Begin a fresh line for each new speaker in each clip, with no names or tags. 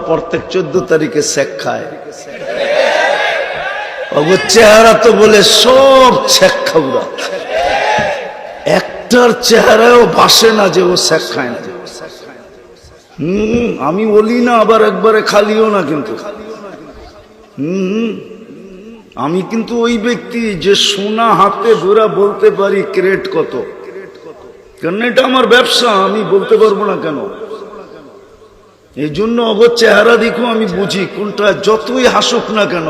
প্রত্যেক 14 তারিখে শেখ খায়, চেহারা তো বলে সব শেখ খাওয়া, একটার চেহারাও বাসে না যে ও শেখ খায় না। আমি বলি না আবার একবারে খালিও না, কিন্তু আমি কিন্তু ওই ব্যক্তি যে সোনা হাতে ধরে বলতে পারি ক্রেট কত, কারণ এটা আমার ব্যবসা, আমি বলতে পারবো না কেন। এই জন্য অগর চেহারা দেখো আমি বুঝি কোনটা, যতই হাসুক না কেন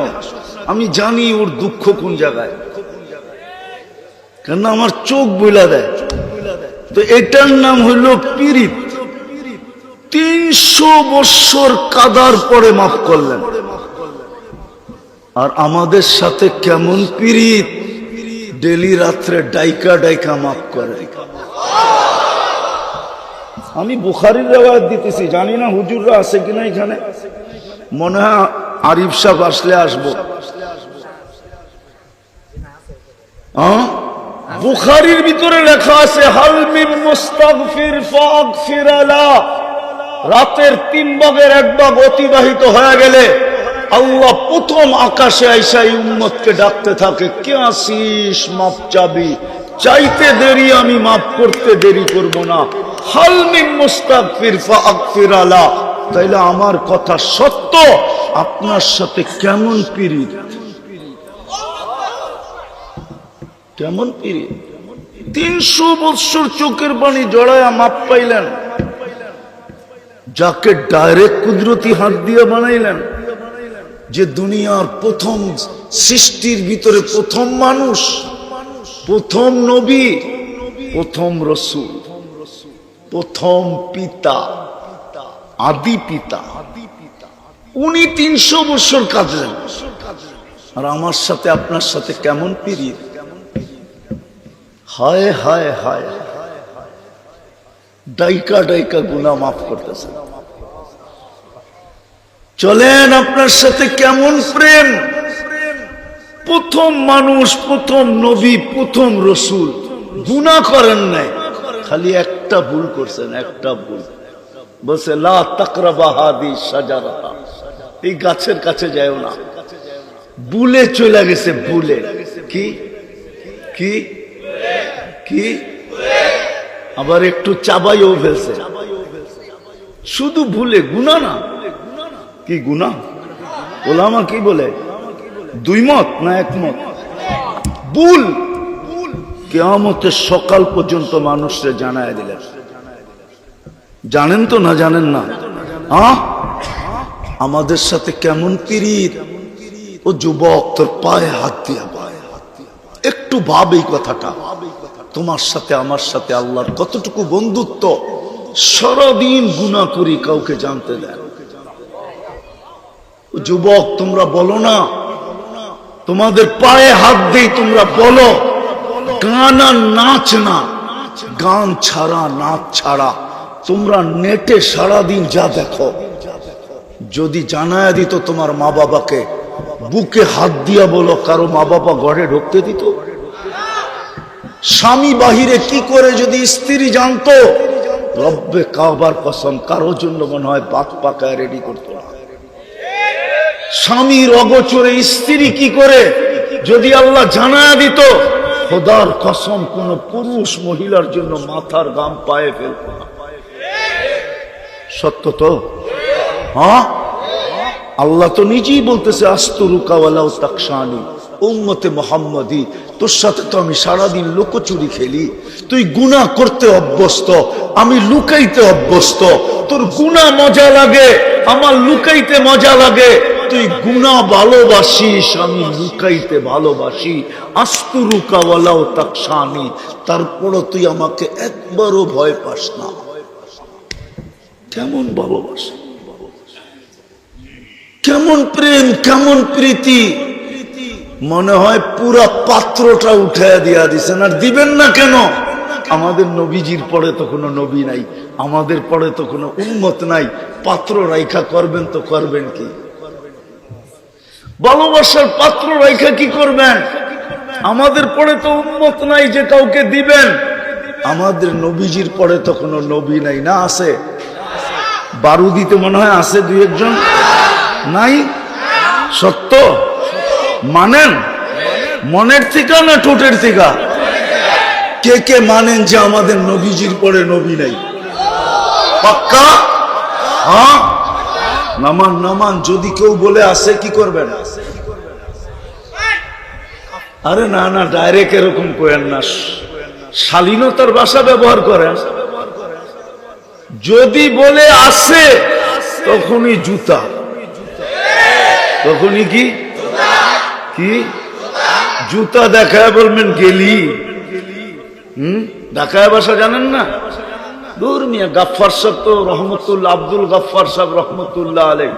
আমি জানি ওর দুঃখ কোন জায়গায়, কেন আমার চোখ বইলা দেয়। তো এটার নাম হইল পীড়িত। 300 বছর কাদার পরে মাফ করলেন, আর আমাদের সাথে কেমন পীড়িত, ডেলি রাত্রে ডাইকা ডাইকা মাফ করে। আমি বুখারীর রিওয়ায়াত দিতেছি, জানি না হুজুররা আছে কিনা এখানে, মনে হয় আরিফ সাহেব আসলে আসবো। বুখারীর ভিতরে লেখা আছে হাল মিন মুস্তাগফির ফাগফির লা, রাতের 3 ভাগের 1 ভাগ অতিবাহিত হয়ে গেলে আল্লাহ প্রথম আকাশে আইসা এই উম্মতকে ডাকতে থাকে, কে আসিস মাফ চাবি, চাইতে দেরি আমি মাফ করতে দেরি করব না। হাল মিন মুস্তাগফির ফাগফির লা, তাইলে আমার কথা সত্য, আপনার সাথে কেমন পীড়িত, কেমন পীড়িত। 300 বছর চোখের পানি জড়ায়া মাপ পাইলেন, যাকে ডাইরেক্ট কুদরতি হাত দিয়ে বানাইলেন, যে দুনিয়ার প্রথম সৃষ্টির ভিতরে প্রথম মানুষ, প্রথম নবী, প্রথম রসূল, প্রথম পিতা, আদি পিতা, উনি 300 বছর কাঁদলেন, আর আমার সাথে আপনার সাথে কেমন পীড়িত। হায় হায় হায়, ডাইকা ডাইকা গুনাহ মাফ করতেছেন। চলেন আপনার সাথে কেমন প্রেম, প্রথম মানুষ, প্রথম নবী, প্রথম রসূল, গুনাহ করেন নাই, খালি একটা ভুল করছেন, একটা ভুল, বলছে লা তাকরাবা হাদি শাজারাতা, এই গাছের কাছে যাও না, ভুলে চলে গেছে, ভুলে। কি কি কি, আবার একটু চাবাইও ফেলছে, শুধু ভুলে, গুনাহ না। কি গুনাহ? ওলামা কি বলে, 2 মত না 1 মত? ভুল কিয়ামতের সকাল পর্যন্ত মানুষকে জানায় দিলেন। জানেন তো না জানেন না? আমাদের সাথে কেমন পীড়িত। ও যুবক, তোর পায়ে হাত দিয়া একটু ভাব এই কথাটা, তোমার সাথে আমার সাথে আল্লাহর কতটুকু বন্ধুত্ব। সারাদিন গুনাহ করি, কাউকে জানতে দেন। যুবক, তোমরা বলো না, তোমাদের পায়ে হাত দেই, তোমরা বলো, গান আর নাচ না, গান ছাড়া নাচ ছাড়া তোমরা নেটে সারাদিন যা দেখো, যদি জানায় দিত তোমার মা বাবাকে, বুকে হাত দিয়া বলো, কারো মা বাবা ঘরে ঢুকতে দিত? স্বামী বাহিরে কি করে যদি স্ত্রী জানতো, রব্বে কাবার কসম কারোর জন্য মনে হয় ভাত পাকায় রেডি করতো না। স্বামীর অগোচরে স্ত্রী কি করে যদি আল্লাহ জানায় দিত, খোদার কসম কোন পুরুষ মহিলার জন্য মাথার গাম পায়ে ফেলত না। সত্য তো? হ্যাঁ, আল্লাহ তো নিজেই বলতেছে আস্তুরুকা ওয়ালাউ তাকশানি, উম্মতে মুহাম্মাদি, তোর সাথে তো আমি সারাদিন লুকোচুরি খেলি, তুই গুনাহ করতে অভ্যস্ত, আমি লুকাইতে অভ্যস্ত। তোর গুনাহ মজা লাগে, আমার লুকাইতে মজা লাগে। তুই গুনাহ ভালোবাসিস, আমি লুকাইতে ভালোবাসি। আস্তুরুকা ওয়ালাউ তাকশানি, তারপরও তুই আমাকে একবারও ভয় পাস না। কেমন ভালোবাসা, কেমন প্রেম, কেমন প্রীতি। মনে হয় পুরা পাত্রটা উঠাইয়া দিয়া দিছেন। আর দিবেন না কেন? আমাদের নবীজির পরে তো কোনো নবী নাই, আমাদের পরে তো কোনো উম্মত নাই, পাত্র রাইখা করবেন তো করবেন কি? ভালোবাসার পাত্র রাইখা কি করবেন? আমাদের পরে তো উম্মত নাই যে কাউকে দিবেন, আমাদের নবীজির পরে তো কোনো নবী নাই, না আছে? বারুদিতে মনে হয় আছে দুই একজন, নাই? সত্য মানেন? মনের থেকে না ঠোঁটের থেকে? কে কে মানেন যে আমাদের নবীজির পরে নবী নাই? পাক্কা? হ্যাঁ, নামান নামান। যদি কেউ বলে আসে কি করবেন? আরে না না, ডাইরেক্ট এরকম করেন না, শালীনতার ভাষা ব্যবহার করেন। যদি বলে আসে তখনই জুতা, তখনই কি কি জুতা দেখায় বলবেন গেলি। ঢাকায় ভাষা জানেন না? দূর মিয়া, গাফফার সাহেব তো রহমতুল্লাহ, আব্দুল গাফফার সাহেব রহমতুল্লাহ আলাইহি,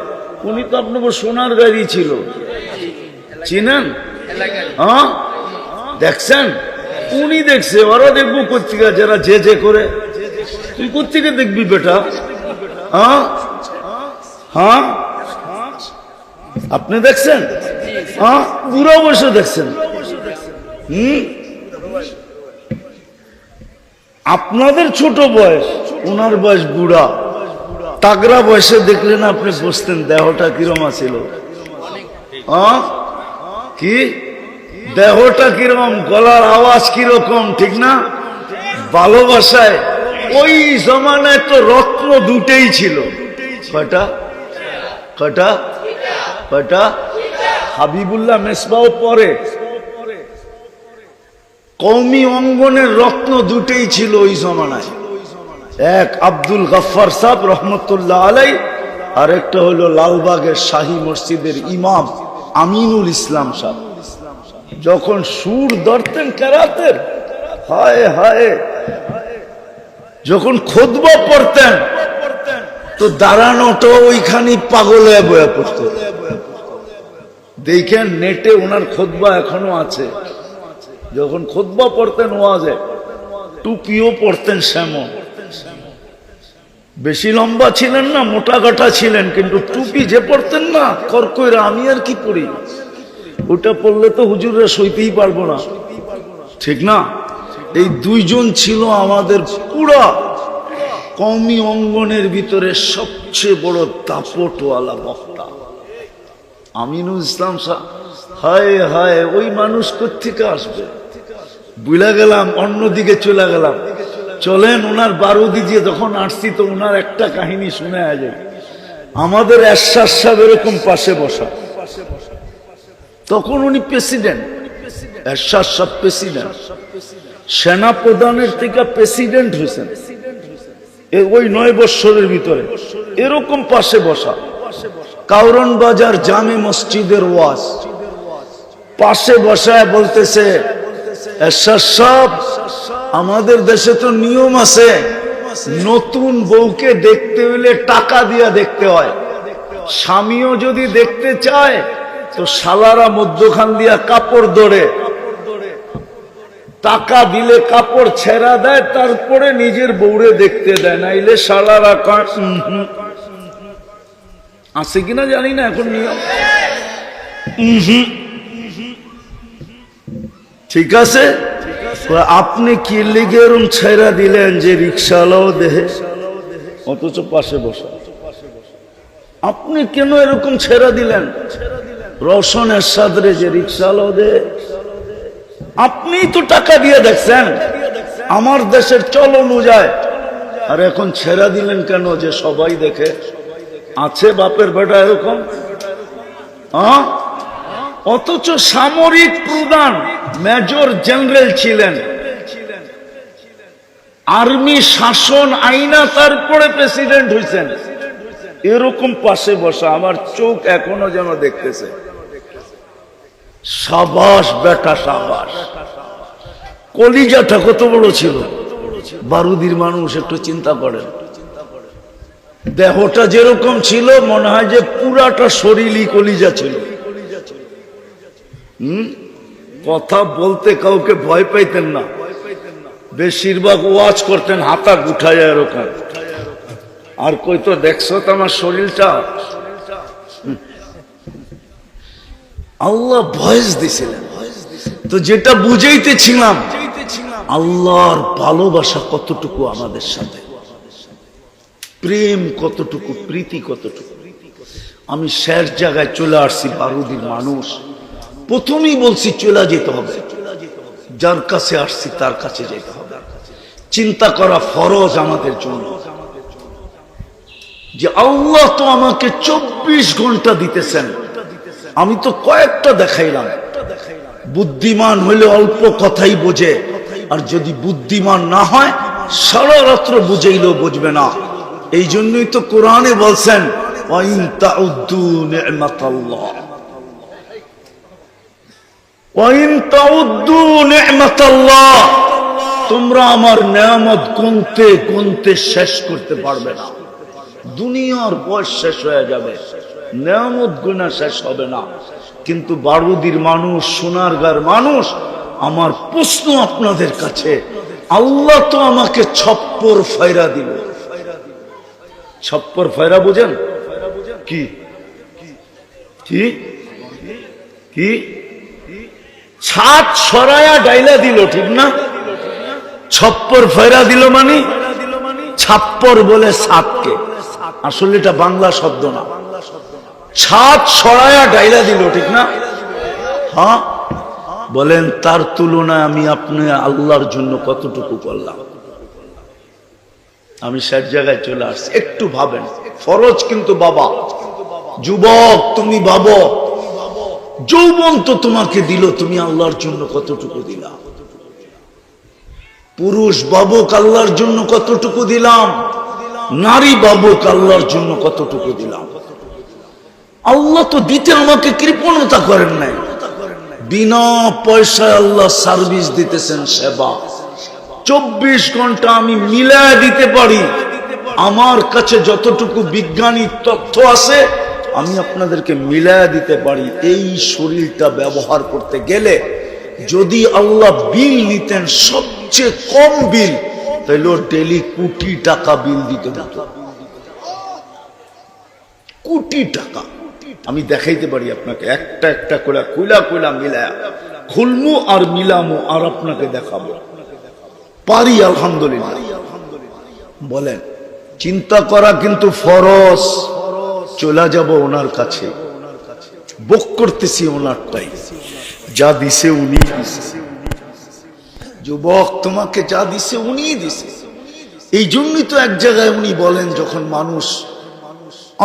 উনি তো আপনার সোনার গাড়ি ছিল, চিনেন? হ্যাঁ, দেখছেন? উনি দেখছে, ওরা দেখবো কোথেকে, যারা যে যে করে। তুই কোথেকে দেখবি বেটা? হ্যাঁ হ্যাঁ, আপনি দেখছেন? হ্যাঁ, বুড়া বয়সে দেখছেন। আপনাদের ছোট বয়স, ওনার বয়স বুড়া। তাগড়া বয়সে দেখলেন আপনি বুঝতেন দেহটা কিরম আছিল। কি দেহটা কিরকম, গলার আওয়াজ কিরকম, ঠিক না? ভালোবাসায় ওই জমানায় তো রত্ন দুটেই ছিল। কয়টা কয়টা কয়টা? হাবিবুল্লাহ মেসবাও পরে। কওমি অঙ্গনের রত্ন দুটেই ছিল ওই জমানায়, এক আব্দুল গাফফার সাহেব রহমতুল্লাহ আলাইহি, আর একটা হলো লালবাগের শাহী মসজিদের ইমাম আমিনুল ইসলাম সাহেব। যখন সুর ধরতেন কেরাতের, হায় হায়, যখন খুতবা পড়তেন তো দাঁড়ানোটা ওইখানে পাগল হয়ে বয়া পড়ত। দেখেন নেটে ওনার খুতবা এখনো আছে। যখন খুতবা পড়তেন ওয়াজে, টুপিও পড়তেন সেমন। বেশি লম্বা ছিলেন না, মোটা গাটা ছিলেন, কিন্তু টুপি যে পড়তেন না করকইরা, আমি আর কি পড়ি, ওটা পড়লে তো হুজুররা সইতেই পারবো না, ঠিক না? এই দুইজন ছিল আমাদের পুরা কওমি অঙ্গনের ভিতরে সবচেয়ে বড় দাপটওয়ালা বক্তা, আমিনুল ইসলাম সাহেব। হায় হায়, ওই মানুষ কোত্থেকে আসবে? বুঝলা গেলাম, অন্যদিকে চলে গেলাম। চলেন, ওনার বারুদি দিয়ে যখন আসছি তো ওনার একটা কাহিনী শুনে যায়। আমাদের এরশাদ সাহেব এরকম পাশে বসা, তখন উনি প্রেসিডেন্ট, এরশাদ সাহেব প্রেসিডেন্ট, সেনা প্রধানের থেকে প্রেসিডেন্ট হয়েছেন ওই 9 বছরের ভিতরে। এরকম পাশে বসা, কাউরন বাজার জামে মসজিদের ওয়াজ, পাশে বসায় বলতেছে, এরশাদ সাহেব, আমাদের দেশে তো নিয়ম আছে, নতুন বউকে দেখতে হইলে টাকা দিয়া দেখতে হয়। স্বামীও যদি দেখতে চায় তো শালারা মধ্যখান দিয়া কাপড় ধরে, টাকা দিলে কাপড় ছেড়া দেয়, তারপরে নিজের বউরে দেখতে দেয়, নাইলে শালারা আছে কিনা জানি না এখন নিয়ম। ঠিক আছে, আপনি কি লিগে এরম ছেড়া দিলেন যে রিক্সাওয়ালাও দেহে, অথচ পাশে বসা? আপনি কেন এরকম ছেড়া দিলেন রওশন এরশাদরে যে রিক্সাওয়ালাও দেহে? আপনি তো টাকা দিয়ে দেখছেন, আমার দেশের চল অনুযায়ী, আর এখন ছেড়া দিলেন কেন যে সবাই দেখে? আছে বাপের বেটা এরকম? অথচ সামরিক প্রধান মেজর জেনারেল ছিলেন, আর্মি শাসন আইনা, তারপরে প্রেসিডেন্ট হয়েছেন। এরকম পাশে বসা, আমার চোখ এখনো যেন দেখতেছে। সাবাস বেটা সাবাস, কলিজাটা কত বড় ছিল বারুদির মানুষ, একটু চিন্তা করেন। দেহটা যেরকম ছিল মনে হয় যে পুরাটা শরীরই কলিজা ছিল। কথা বলতে কাউকে ভয় পাইতেন না, বেশিরভাগ ওয়াজ করতেন হাতা উঠায় এরকম। আর কই তো দেখছো তো আমার শরীরটা, আল্লাহ ভয়েস দিছিলেন। তো যেটা বুঝাইতেছিলাম, আল্লাহর ভালোবাসা কতটুকু আমাদের সাথে। প্রেম কতটুকু, প্রীতি কতটুকু। আমি শেষ জায়গায় চলে আসছি, বারুদির মানুষ। প্রথমেই বলছি চলে যেতে হবে, যার কাছে আসছি তার কাছে যেতে হবে। চিন্তা করা ফরজ আমাদের জন্য যে আল্লাহ তো আমাকে 24 ঘন্টা দিতেছেন, আমি তো কয়েকটা দেখাইলাম। বুদ্ধিমান হইলে অল্প কথাই বোঝে, আর যদি বুদ্ধিমান না হয় সারা রাত্র বুঝাইলেও বুঝবে না। এই জন্যই তো কোরআনে বলছেন ওয়াইন তাউদ্দু নি'মাতাল্লাহ, ওয়াইন তাউদ্দু নি'মাতাল্লাহ, তোমরা আমার নেয়ামত গুনতে গুনতে শেষ করতে পারবে না। দুনিয়ার বয়স শেষ হয়ে যাবে, নেয়ামত গুনা শেষ হবে না। কিন্তু বারুদির মানুষ, সোনারগাঁর মানুষ, আমার প্রশ্ন আপনাদের কাছে, আল্লাহ তো আমাকে ছপ্পর ফায়রা দিল। ছপ্পর ফায়রা বুঝেন কি? কি কি? ছাদ সরায়া ডাইলা দিল, ঠিক না? ছপ্পর ফায়রা দিল মানে ছাপ্পর বলে ছাদকে, আসলে এটা বাংলা শব্দ না। ছাদ সরায়া ডাইলা দিল, ঠিক না? হ্যাঁ, বলেন তার তুলনায় আমি আপনি আল্লাহর জন্য কতটুকু করলাম? আমি শেষ জায়গায় চলে আসছি, একটু ভাবেন। ফরজ কিন্তু বাবা, যুবক তুমি ভাবো, যৌবন তো তোমাকে দিল, তুমি আল্লাহর জন্য কতটুকু দিলা? পুরুষ বাবুক আল্লাহর জন্য কতটুকু দিলাম? নারী বাবুক আল্লাহর জন্য কতটুকু দিলাম? আল্লাহ তো দিতে আমাকে কৃপণতা করেন নাই, বিনা পয়সায় আল্লাহ সার্ভিস দিতেছেন, সেবা। 24 ঘন্টা আমি মিলায় দিতে পারি। আমার কাছে যতটুকু বিজ্ঞানী তথ্য আছে আমি আপনাদেরকে মিলায় দিতে পারি। এই শরীরটা ব্যবহার করতে গেলে যদি আল্লাহ বিল নিতেন, সবচেয়ে কম বিল, তাহলে ডেলি কোটি টাকা বিল দিতে হতো। কোটি টাকা আমি দেখাইতে পারি আপনাকে, একটা একটা করে কইলা কইলা মিলায়া খুলমু আর মিলামু আর আপনাকে দেখাবো পারি, আলহামদুলিল্লাহ। বলেন, চিন্তা করা কিন্তু ফরজ। চলে যাব ওনার কাছে, বক করতেছি ওনারটাই, যা দিছে উনি দিছে। যুবক, তোমাকে যা দিছে উনি দিছে। এই জন্যই তো এক জায়গায় উনি বলেন, যখন মানুষ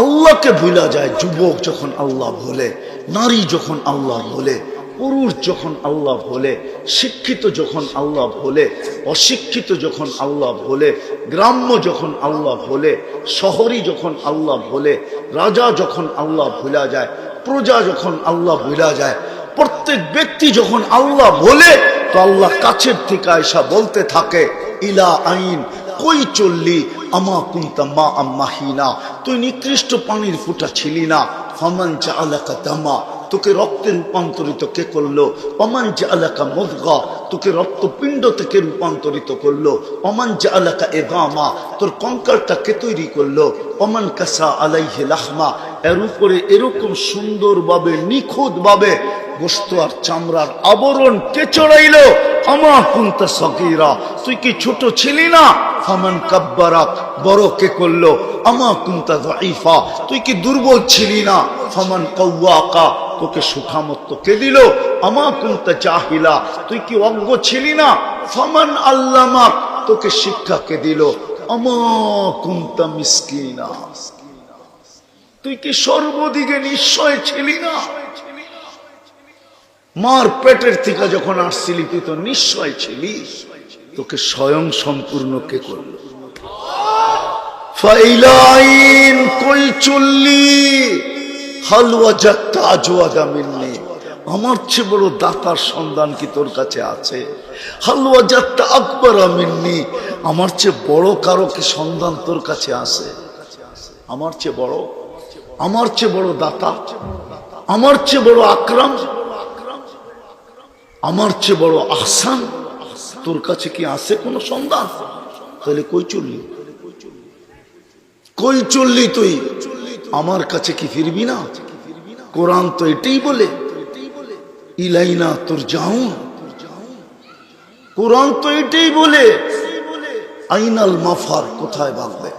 আল্লাহকে ভুলা যায়, যুবক যখন আল্লাহ ভোলে, নারী যখন আল্লাহ ভোলে, পুরুষ যখন আল্লাহ ভোলে, শিক্ষিত যখন আল্লাহ ভোলে, অশিক্ষিত যখন আল্লাহ ভোলে, গ্রাম্য যখন আল্লাহ ভোলে, শহরী যখন আল্লাহ ভোলে, রাজা যখন আল্লাহ ভুলা যায়, প্রজা যখন আল্লাহ ভুলা যায়, প্রত্যেক ব্যক্তি যখন আল্লাহ ভোলে, তো আল্লাহ কাছের থেকে আয়সা বলতে থাকে, ইলা আইন কই চললি আমা কুনতা মা আম্মাহিনা, তুই নিকৃষ্ট পানির ফুটা ছিলি না। ফামান জাআলাকা দামা, তোকে রক্তে রূপান্তরিত কে করলো? ওমান জাআলাকা মুদগা, তোকে রক্তপিণ্ড থেকে রূপান্তরিত করলো। ওমান জাআলাকা ইদামা, তোর কঙ্কালটা কে তৈরি করলো? ওমান কাসা আলাইহি লাহমা, এর উপরে এরকম সুন্দরভাবে নিখুঁতভাবে গোশত আর চামড়ার আবরণ কে চড়াইলো? আমা কুনতা সগীরা, তুই কি ছোট ছিলি না? ফামান কাব্বারাক, বড় কে করলো? আমা কুনতা যায়ীফা, তুই কি দুর্বল ছিলি না? ফামান কাওয়াকা, তোকে সুখামত্ব কে দিল? আমা কুনতা জাহিলা, তুই কি অজ্ঞ ছিলি না? ফামান আল্লামাক, তোকে শিক্ষা কে দিল? আমা কুনতা মিসকিনা, তুই কি সর্বদিকে নিশ্চয় ছিলি না? মার পেটের থেকে যখন আসছিলি তুই তো নিশ্চয় ছিলি। তোকে স্বয়ং সম্পূর্ণ কে করল? ফাইলাইন কই চললি হালওয়া জাত্তা আজওয়াদা মিন্নি, আমার চেয়ে বড় দাতার সন্ধান কি তোর কাছে আছে? হালওয়া জাত্তা আকবরা মিন্নি, আমার চেয়ে বড় কারো কি সন্ধান তোর কাছে আছে? আমার চেয়ে বড়, আমার চেয়ে বড় দাতা, আমার চেয়ে বড় আকরাম, আমার চেয়ে বড় আহসান তোর কাছে কি আছে কোন সন্ধান? তাহলে কই চললি? কই চললি তুই? আমার কাছে কি ফিরবি না? কোরআন তো এটাই বলে, ইলাইনা তুরজাউন, কোরআন তো এটাই বলে। আইনাল মাফার, কোথায় ভাগবে?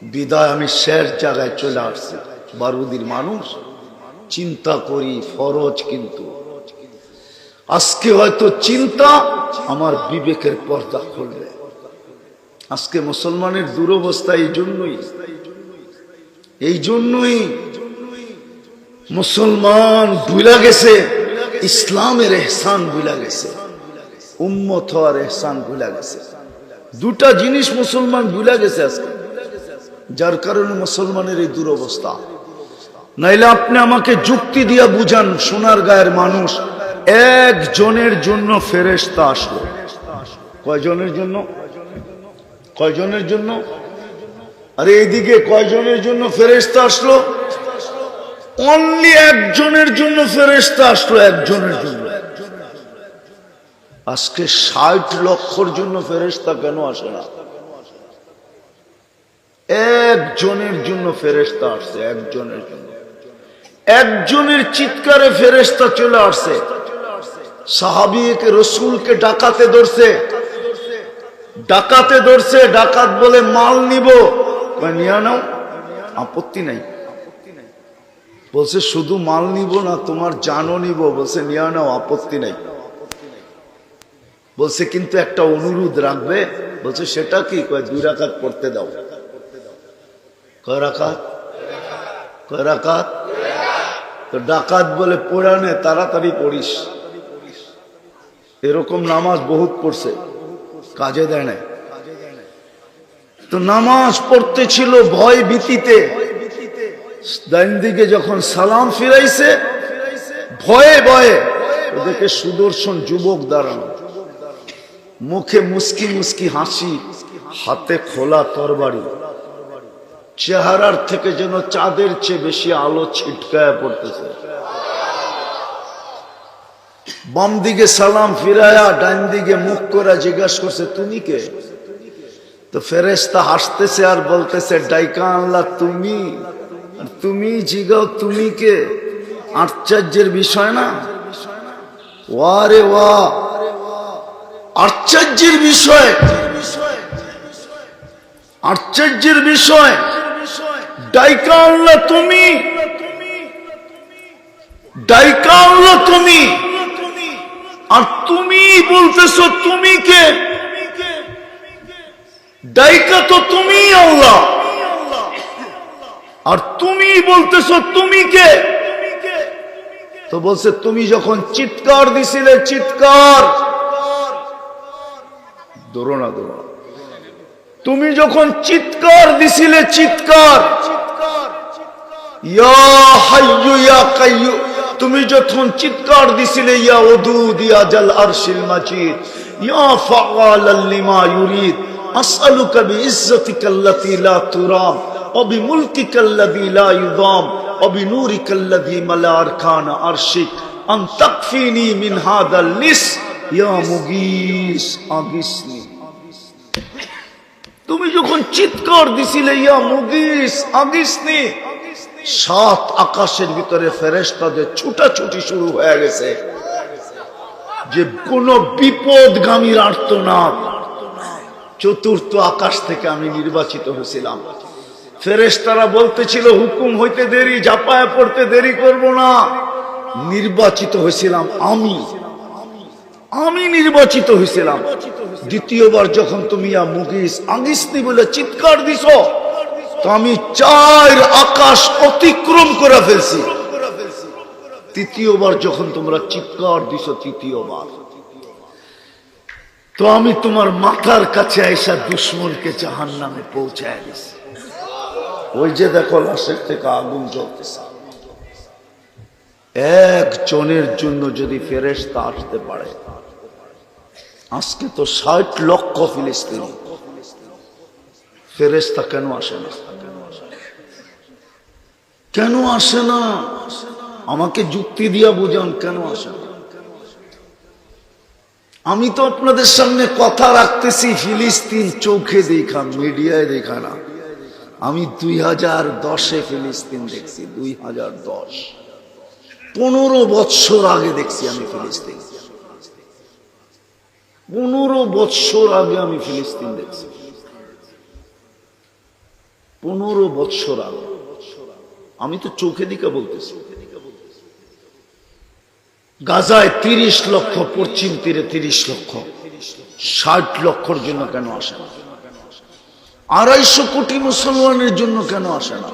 বিদায় আমি শেষ জায়গায় চলে আসছি। বারুদির মানুষ, চিন্তা করি ফরজ, কিন্তু আজকে হয়তো চিন্তা আমার বিবেকের পর্দা খুলবে। আজকে মুসলমানের দুরবস্থা এই জন্যই মুসলমান ভুলা গেছে, ইসলামের এহসান ভুলা গেছে, উম্মত হওয়ার এহসান ভুলা গেছে। দুটা জিনিস মুসলমান ভুলা গেছে আজকে, যার কারণে মুসলমানের এই দুরবস্থা। নাইলে আপনি আমাকে যুক্তি দিয়া বুঝান, সোনার গায়ের মানুষ, একজনের জন্য ফেরেশতা আসলো। কয়জনের জন্য? কয়জনের জন্য? আরে এইদিকে কয়জনের জন্য ফেরেশতা আসলো? অনলি একজনের জন্য ফেরেশতা আসলো, একজনের জন্য। আজকে ৬০ লক্ষর জন্য ফেরেশতা কেন আসে না? একজনের জন্য ফেরেশতা আসছে, একজনের জন্য। একজনের চিৎকারে ফেরেশতা চলে আসছে। সাহাবীকে রসুলকে ডাকাতে ধরছে, ডাকাত বলে মাল নিব, নিয়ে নাও, আপত্তি নাই। বলছে শুধু মাল নিব না, তোমার জানও নিব। বলছে নিয়ে নাও, আপত্তি নাই। বলছে কিন্তু একটা অনুরোধ রাখবে। বলছে সেটা কি? কয় 2 রাকাত পড়তে দাও। কয় রাকাত? কয় রাকাত? তো ডাকাত বলে পড়ানে, তাড়াতাড়ি পড়িস। এরকম নামাজ বহুত পড়ছে, কাজে দেয় নাই। তো নামাজ পড়তে ছিল ভয় ভীতিতে। ডাইন দিকে যখন সালাম ফিরাইছে, ভয়ে ভয়ে ওদেরকে সুদর্শন যুবক দাঁড়ানো, মুখে মুস্কি মুস্কি হাসি, হাতে খোলা তরবারি, চেহারার থেকে যেন চাঁদের চেয়ে বেশি আলো ছিটকায়া পড়তেছে। বাম দিকে সালাম ফিরায়া ডাইন দিকে মুখ করে জিজ্ঞাসা করছে তুমি কে? তো ফেরেশতা হাসতেছে আর বলতেছে ডাইকা আল্লাহ তুমি, আর তুমি জিগাও তুমি কে? আশ্চর্যের বিষয় না? ওয়ারে ওয়া, আশ্চর্যের বিষয়, আশ্চর্যের বিষয়। ডাইকা আল্লাহ তুমি, ডাইকা আল্লাহ তুমি, আর তুমি বলতেছো তুমি কে? ডাইকা তো তুমি আল্লাহ, আর তুমি বলতেছো তুমি কে? তো বলছে তুমি যখন চিৎকার দিছিলে, চিৎকার ধরো না, ধরো না, তুমি যখন চিৎকার দিছিলে, চিৎকার, ইয়া হাইয়ু ইয়া কাইয়্যুম, তুমি যখন চিৎকার দিছিলে, ইয়া ওদুদ ইয়া জাল আরশিল মাজিদ, ইয়া ফাআলাল লিমা ইউরিদ, আসআলুকা বিইজ্জাতিকাল্লাতী লা তুরাম ওয়া বিমুলকিকাল্লাযী লা ইউযাম ওয়া বিনূরিকাল্লাযী মালা আরকানা আরশিক আন তাকফিনি মিন হাযাল লিস ইয়া মুগীস আগিসনি। তুমি যখন চিৎকার দিছিলে ইয়া মুগীস আগিসনি, 7 আকাশের ভিতরে ফেরেশতাদের ছুটাছুটি শুরু হয়ে গেছে, যে কোন বিপদগামীর আর্তনাদ। 4th আকাশ থেকে আমি নির্বাচিত হয়েছিলাম। ফেরেশতারা বলতেছিল হুকুম হইতে দেরি, ঝাঁপায় পড়তে দেরি করব না। নির্বাচিত হয়েছিলাম আমি নির্বাচিত হয়েছিলাম। দ্বিতীয়বার যখন তুমি ইয়া মুগীস আগিসনি বলে চিৎকার দিছো, তো আমি 4 আকাশ অতিক্রম করে ফেলছি। তৃতীয়বার যখন তোমরা চিৎকার দিছো, তৃতীয়বার, তো আমি তোমার মাথার কাছে আইসা দুশ্মনকে জাহান্নামে পৌঁছায় দিছি। ওই যে দেখো লাশের থেকে আগুন জ্বলতেছে। একজনের জন্য যদি ফেরেশতা আসতে পারে, আজকে তো 60 লক্ষ ফিলিস্তিনি, ফেরেশতা কেন আসে না? কেন আসে না? আমাকে যুক্তি দিয়া বুঝান, কেন আসে না? আমি তো আপনাদের সামনে কথা রাখতেছি, ফিলিস্তিন চোখে দেখা, মিডিয়ায় দেখা না। আমি 2010-এ ফিলিস্তিন দেখছি, 2010, 15 বৎসর আগে দেখছি আমি ফিলিস্তিন। 15 বৎসর আগে আমি ফিলিস্তিন দেখছি। 15 বৎসর আগে, আমি তো চোখে দিকে বলতেছি, গাজায় 30 লক্ষ, পশ্চিম তীরে 30 লক্ষ, 60 লক্ষর জন্য কেন আসে না? 250 কোটি মুসলমানের জন্য কেন আসে না?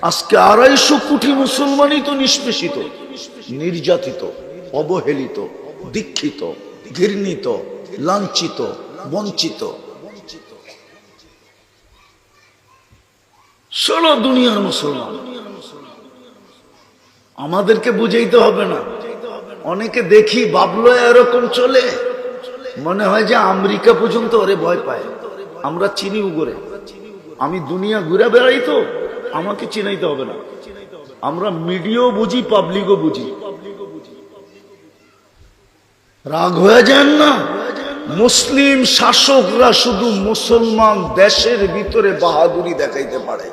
আজকে 250 কোটি মুসলমানই তো নিষ্পেষিত, নির্যাতিত, অবহেলিত, দীক্ষিত, ঘৃণিত, লাঞ্ছিত, বঞ্চিত। সারা দুনিয়ার মুসলমান। আমাদেরকে বুঝাইতে হবে না। অনেকে দেখি ভাবলো এরকম চলে, মনে হয় যে আমেরিকা পর্যন্ত ওরে ভয় পায়। আমরা চিনি উগরে, আমি দুনিয়া ঘুরে বেড়াই তো, আমাকে চিনাইতে হবে না। আমরা মিডিয়াও বুঝি, পাবলিকও বুঝি। রাগ হয়ে যান না। মুসলিম শাসকরা শুধু মুসলমান দেশের ভিতরে বাহাদুরি দেখাইতে পারে,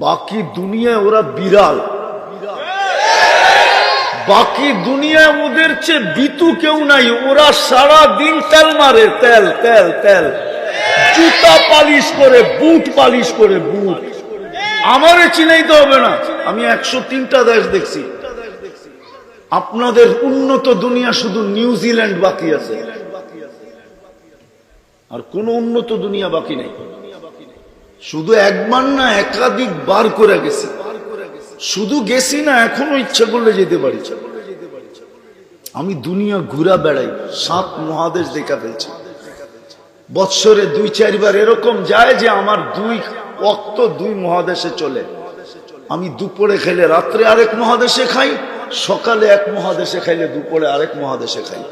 বাকি দুনিয়ায় ওরা বিড়াল। বাকি দুনিয়ায় ওদের চেয়ে বিতু কেউ নাই। ওরা সারা দিন তেল মারে, তেল তেল তেল, জুতা পালিশ করে, বুট পালিশ করে, বুট। আমারে চিনাইতে হবে না, আমি 103টা দেশ দেখছি। আপনাদের উন্নত দুনিয়া শুধু নিউজিল্যান্ড বাকি আছে, আর কোন উন্নত দুনিয়া বাকি নেই। শুধু একবার না, একাধিক বার করে গেছি। শুধু গেছি না, এখনো ইচ্ছা করলে যেতে পারি। আমি দুনিয়া ঘুরা বেড়াই, 7 মহাদেশ দেখা ফেলছি। বৎসরে 2-4 বার এরকম যায় যে আমার 2 ওয়াক্ত 2 মহাদেশে চলে। আমি দুপুরে খেলে রাত্রে আরেক মহাদেশে খাই, সকালে এক মহাদেশে খাইলে দুপুরে আরেক মহাদেশে খাই।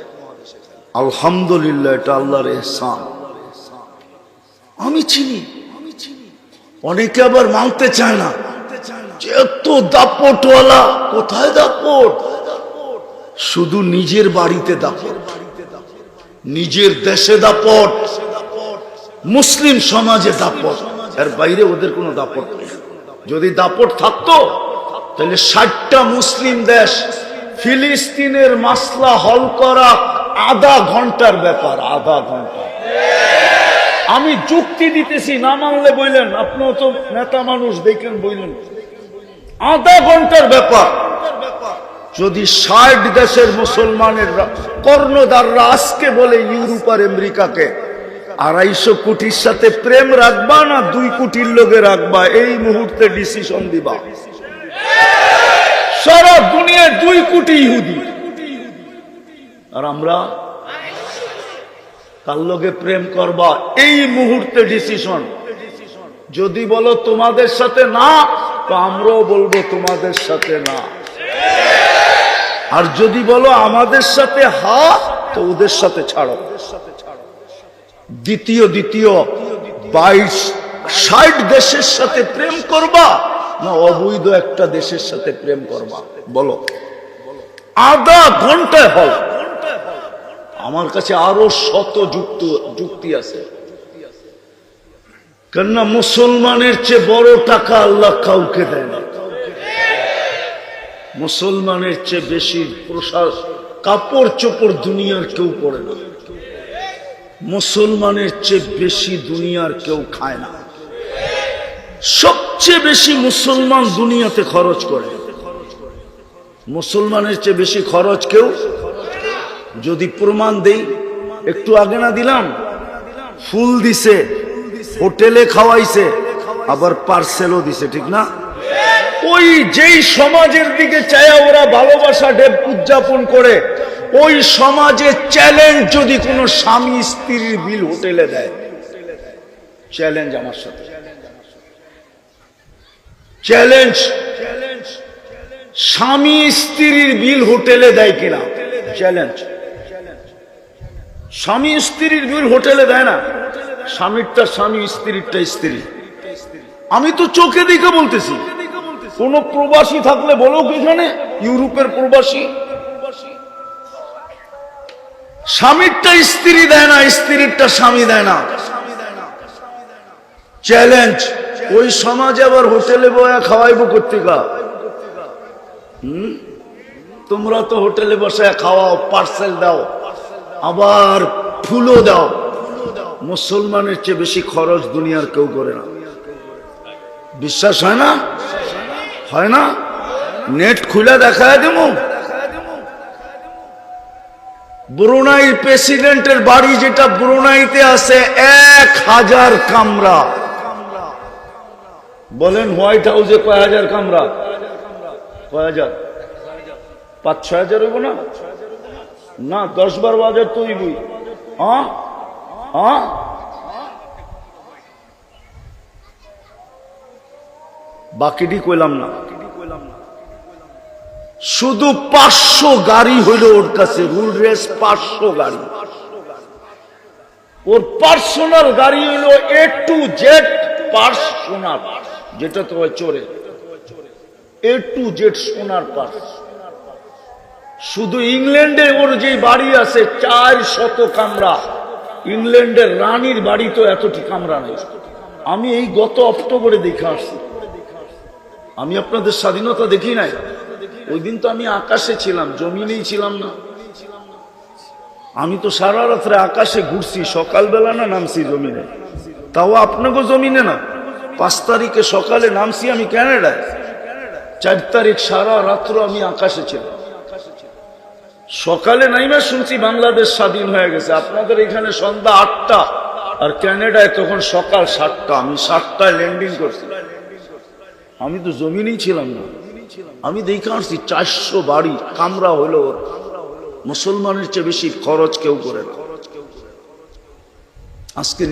আলহামদুলিল্লাহ, এটা আল্লাহর ইহসান। আমি চিনি। অনেকে আবার মানতে চায় না, এত দাপটওয়ালা। কোথায় দাপট? শুধু নিজের বাড়িতে দাপট, নিজের দেশে দাপট, মুসলিম সমাজে দাপট, এর বাইরে ওদের কোনো দাপট নেই। যদি দাপট থাকতো তাহলে 60টা মুসলিম দেশ ফিলিস্তিনের মাসলা হল করা আধা ঘন্টার ব্যাপার, আধা ঘন্টা। আমি যুক্তি দিতেছি, না মানলে বললেন, আপনিও তো নেতা মানুষ, দেখেন বললেন, আধা ঘন্টার ব্যাপার। যদি 60 দেশের মুসলমানের কর্ণধাররা আজকে বলে ইউরোপ আর আমেরিকাকে 250 কোটির সাথে প্রেম রাখবা না 2 কোটির লোকে রাখবা, এই মুহূর্তে ডিসিশন দিবা। সারা দুনিয়ায় 2 কোটি ইহুদি, আর আমরা কার লোকে প্রেম করবা, এই মুহূর্তে ডিসিশন। যদি বলো তোমাদের সাথে না, তো আমরাও বলবো তোমাদের সাথে না। আর যদি বলো আমাদের সাথে হা, তো ওদের সাথে ছাড়ো। দ্বিতীয় 60 দেশের সাথে প্রেম করবা না অবৈধ একটা দেশের সাথে প্রেম করবা? বলো। আধা ঘন্টায় হল। আমার কাছে আরো শত যুক্তি আছে। কেননা মুসলমানের চেয়ে বড় টাকা আল্লাহ কাউকে দেয় না। মুসলমানের চেয়ে বেশি প্রসাদ, কাপড় চোপড় দুনিয়ার কেউ পরে না। মুসলমানের চেয়ে বেশি দুনিয়ার কেউ খায় না। সবচেয়ে বেশি মুসলমান দুনিয়াতে খরচ করে। মুসলমানের চেয়ে বেশি খরচ কেউ, যদি প্রমাণ দেই, একটু আগে না দিলাম, ফুল দিছে, হোটেলে খাওয়াইছে, আবার পার্সেলও দিছে, ঠিক না? ওই যেই সমাজের দিকে চায় ওরা ভালোবাসা ডে উদযাপন করে, ওই সমাজে চ্যালেঞ্জ যদি কোনো স্বামী স্ত্রীর বিল হোটেলে দেয়, চ্যালেঞ্জ আমার সাথে, চ্যালেঞ্জ। স্বামী স্ত্রীর বিল হোটেলে দেয় কিনা, চ্যালেঞ্জ। স্বামী স্ত্রীর বিল হোটেলে দেয় না, স্বামীরটা স্বামী, স্ত্রীরটা স্ত্রী। আমি তো চোখে দেখে বলতেছি। কোন প্রবাসী থাকলে বলো, এখানে ইউরোপের প্রবাসী, স্বামীরটা স্ত্রী দেয় না, স্ত্রীরটা স্বামী দেয় না, চ্যালেঞ্জ। ওই সমাজে আবার হোটেলে বয়া খাওয়াইবো কর্তিকা। তোমরা তো হোটেলে বসে খাওয়াও, পার্সেল দাও, আবার ফুলও দাও। মুসলমানের চেয়ে বেশি খরচ দুনিয়ার কেউ করে না। বিশ্বাস হয় না? হয় না? নেট খুলে দেখায় দেবো। ব্রুনাইর প্রেসিডেন্টের বাড়ি যেটা ব্রুনাইতে আছে 1000 কামরা। বলেন হোয়াইট হাউসে কয় হাজার কামরা? কয় হাজার? 5-6 হাজার হইব না? না 10-12 হাজার তো হইবই। বাকিটি কইলাম না। শুধু 500 গাড়ি হইল ওর কাছে, রুল রেস 500 গাড়ি। ওর পার্সোনাল গাড়ি হইল A to Z পার্সোনাল, যেটা তো চোরে A to Z সোনার পার্স। শুধু ইংল্যান্ডে ওর যে বাড়ি আছে 400 কামরা। ইংল্যান্ডের রানীর বাড়ি তো এতটি কামরা নেই। আমি এই গত অক্টোবরে দেখে আসছি। আমি আপনাদের স্বাধীনতা দেখি নাই। ওই দিন তো আমি আকাশে ছিলাম, জমিনেই ছিলাম না। আমি তো সারা রাত্রে আকাশে ঘুরছি, সকালবেলা না নামছি জমিনে, তাও আপনাকে জমিনে না। 5 তারিখে সকালে নামছি আমি ক্যানাডায়, 4 তারিখ সারা রাত্র আমি আকাশে ছিলাম। সকালে নাইমা শুনছি বাংলাদেশ স্বাধীন হয়ে গেছে। আপনাদের এখানে সন্ধ্যা 8টা, আর ক্যানাডায় তখন সকাল 7টা। আমি 7টায় ল্যান্ডিং করছি। আমি তো জমিনেই ছিলাম না। আমি দেখে আসছি 400 বাড়ি, কামরা হলো ওর। মুসলমানের চেয়ে বেশি খরচ কেউ করে না। আজকে